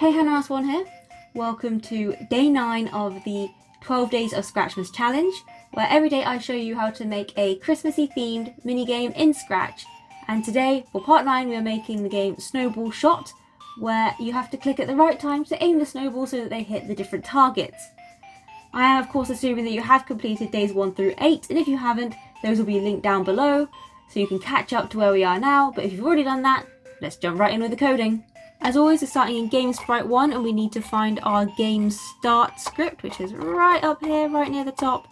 Hey, Hannah1 here. Welcome to day 9 of the 12 Days of Scratchmas challenge, where every day I show you how to make a Christmassy themed minigame in Scratch. And today, for part 9, we are making the game Snowball Shot, where you have to click at the right time to aim the snowball so that they hit the different targets. I am of course assuming that you have completed days 1 through 8, and if you haven't, those will be linked down below, so you can catch up to where we are now. But if you've already done that, let's jump right in with the coding. As always, we're starting in Game Sprite 1, and we need to find our game start script, which is right up here, right near the top.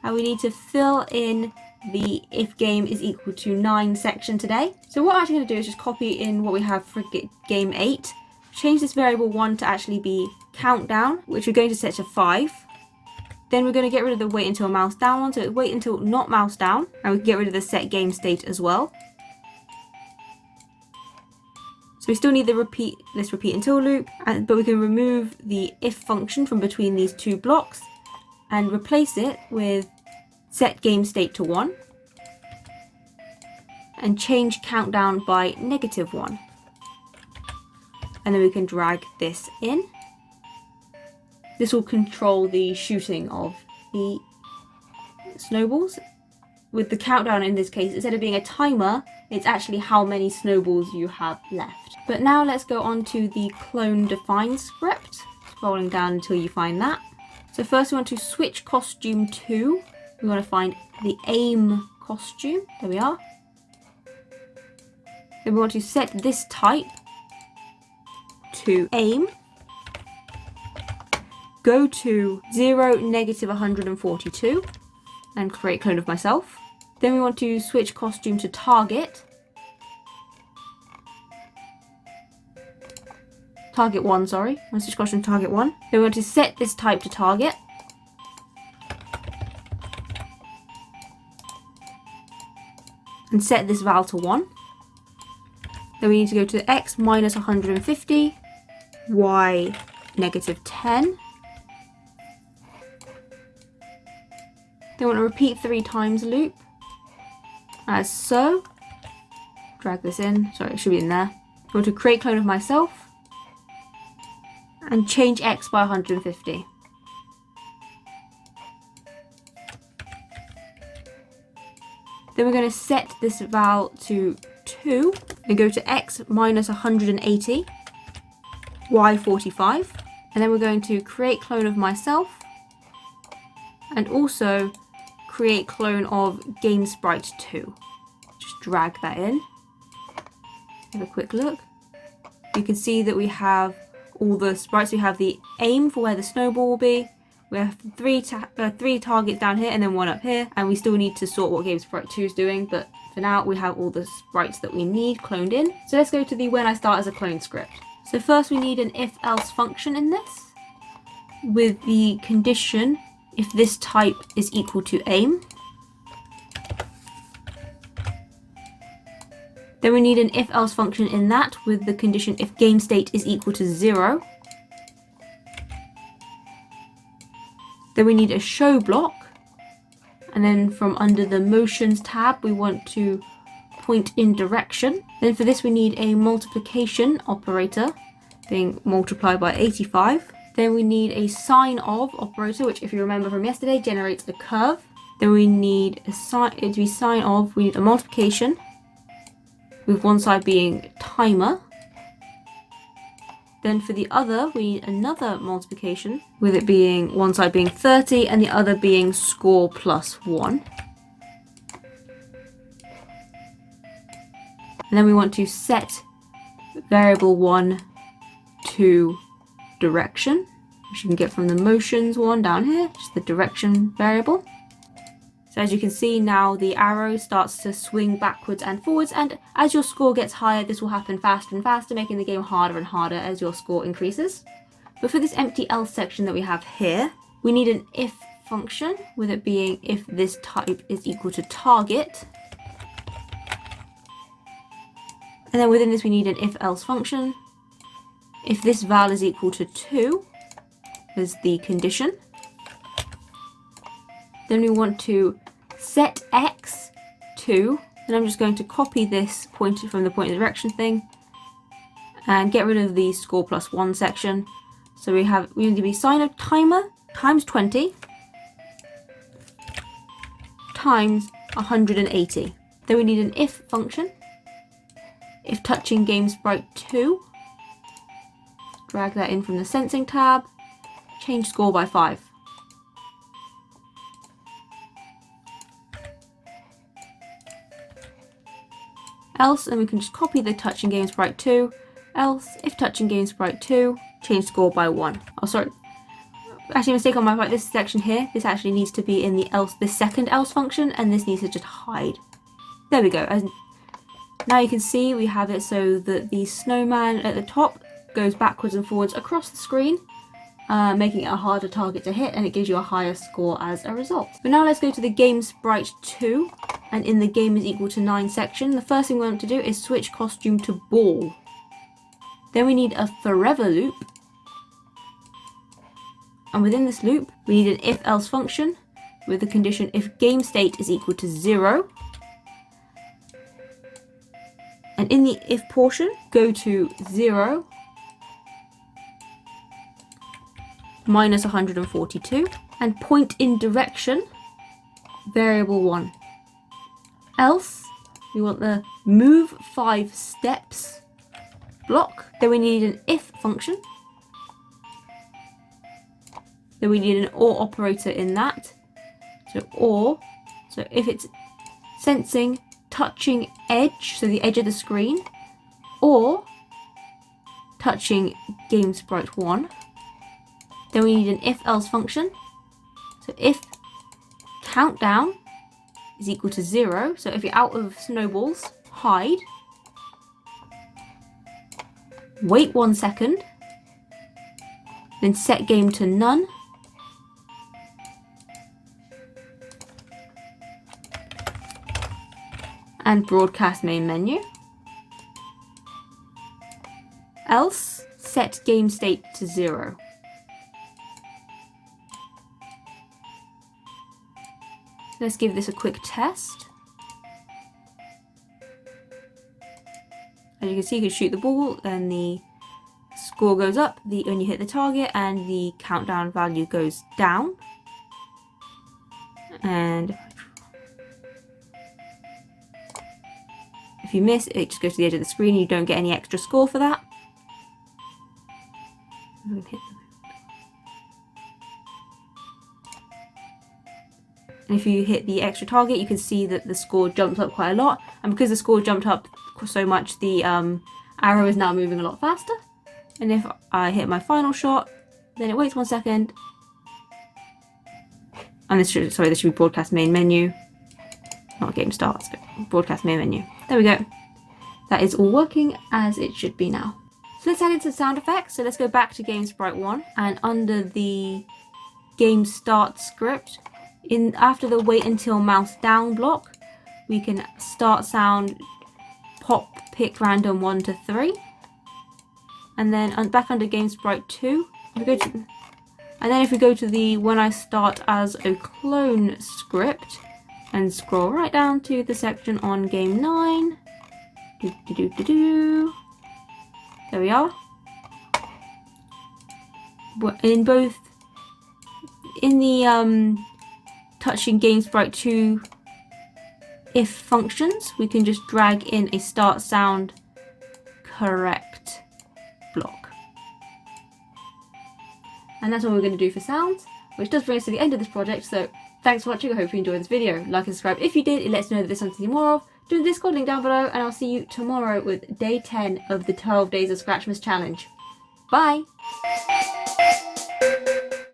And we need to fill in the if game is equal to 9 section today. So what I'm actually going to do is just copy in what we have for game 8. Change this variable 1 to actually be countdown, which we're going to set to 5. Then we're going to get rid of the wait until mouse down one, so it's wait until not mouse down. And we can get rid of the set game state as well. So we still need the repeat until loop, but we can remove the if function from between these two blocks and replace it with set game state to 1 and change countdown by -1. And then we can drag this in. This will control the shooting of the snowballs. With the countdown in this case, instead of being a timer, it's actually how many snowballs you have left. But now let's go on to the clone define script, scrolling down until you find that. So first we want to switch costume to, we want to find the aim costume, there we are. Then we want to set this type to aim, go to 0, -142, and create clone of myself. Then we want to switch costume to target. Target 1, sorry. I want to switch costume to target 1. Then we want to set this type to target. And set this val to 1. Then we need to go to x -150, y -10. Then we want to repeat 3 times loop, as so. Drag this in, sorry, it should be in there. I want to create clone of myself and change x by 150. Then we're going to set this val to 2 and go to x -180, y 45. And then we're going to create clone of myself and also create clone of game sprite 2. Just drag that in. Have a quick look. You can see that we have all the sprites. We have the aim for where the snowball will be. We have three targets down here and then 1 up here. And we still need to sort what game sprite 2 is doing. But for now, we have all the sprites that we need cloned in. So let's go to the when I start as a clone script. So first we need an if-else function in this with the condition if this type is equal to aim. Then we need an if-else function in that with the condition if game state is equal to 0. Then we need a show block. And then from under the motions tab, we want to point in direction. Then for this, we need a multiplication operator being multiplied by 85. Then we need a sign of operator, which if you remember from yesterday, generates a curve. Then we need a sign of, we need a multiplication with one side being timer. Then for the other, we need another multiplication with it being one side being 30 and the other being score plus 1. And then we want to set variable 1 to direction, which you can get from the motions one down here, just the direction variable. So as you can see now, the arrow starts to swing backwards and forwards, and as your score gets higher, this will happen faster and faster, making the game harder and harder as your score increases. But for this empty else section that we have here, we need an if function, with it being if this type is equal to target. And then within this we need an if-else function. If this val is equal to 2 is the condition. Then we want to set x to, and I'm just going to copy this pointer from the point of direction thing and get rid of the score plus 1 section. So we need to be sign of timer times 20 times 180. Then we need an if function. If touching game sprite 2, drag that in from the sensing tab, change score by 5. Else, and we can just copy the touching game sprite 2. Else, if touching game sprite 2, change score by 1. Oh, sorry. Actually, mistake on my part. This section here, this actually needs to be in the else, the second else function, and this needs to just hide. There we go. Now you can see we have it so that the snowman at the top goes backwards and forwards across the screen, making it a harder target to hit, and it gives you a higher score as a result. But now let's go to the game sprite 2, and in the game is equal to 9 section. The first thing we want to do is switch costume to ball. Then we need a forever loop, and within this loop we need an if else function with the condition if game state is equal to 0. And in the if portion, go to 0 minus 142 and point in direction variable 1. Else, we want the move 5 steps block. Then we need an if function. Then we need an or operator in that. So or, so if it's sensing touching edge, so the edge of the screen, or touching game sprite 1, then we need an if else function. So if countdown is equal to 0, so if you're out of snowballs, hide, wait 1 second, then set game to none, and broadcast main menu. Else, set game state to 0. Let's give this a quick test. As you can see, you can shoot the ball and the score goes up when you hit the target, and the countdown value goes down. And if you miss, it just goes to the edge of the screen. You don't get any extra score for that. And if you hit the extra target, you can see that the score jumps up quite a lot. And because the score jumped up so much, the arrow is now moving a lot faster. And if I hit my final shot, then it waits 1 second. And this should be broadcast main menu. Not game starts, but broadcast main menu. There we go. That is all working as it should be now. So let's add in some sound effects. So let's go back to game sprite 1, and under the game start script, after the wait until mouse down block, we can start sound pop pick random 1 to 3. And then back under game sprite 2, and then if we go to the when I start as a clone script and scroll right down to the section on game 9, there we are. In the touching game sprite 2 if functions, we can just drag in a start sound correct block. And that's all we're going to do for sounds, which does bring us to the end of this project. So thanks for watching. I hope you enjoyed this video. Like and subscribe if you did. It lets me know that there's something to see more of. Do the Discord link down below, and I'll see you tomorrow with day 10 of the 12 Days of Scratchmas challenge. Bye!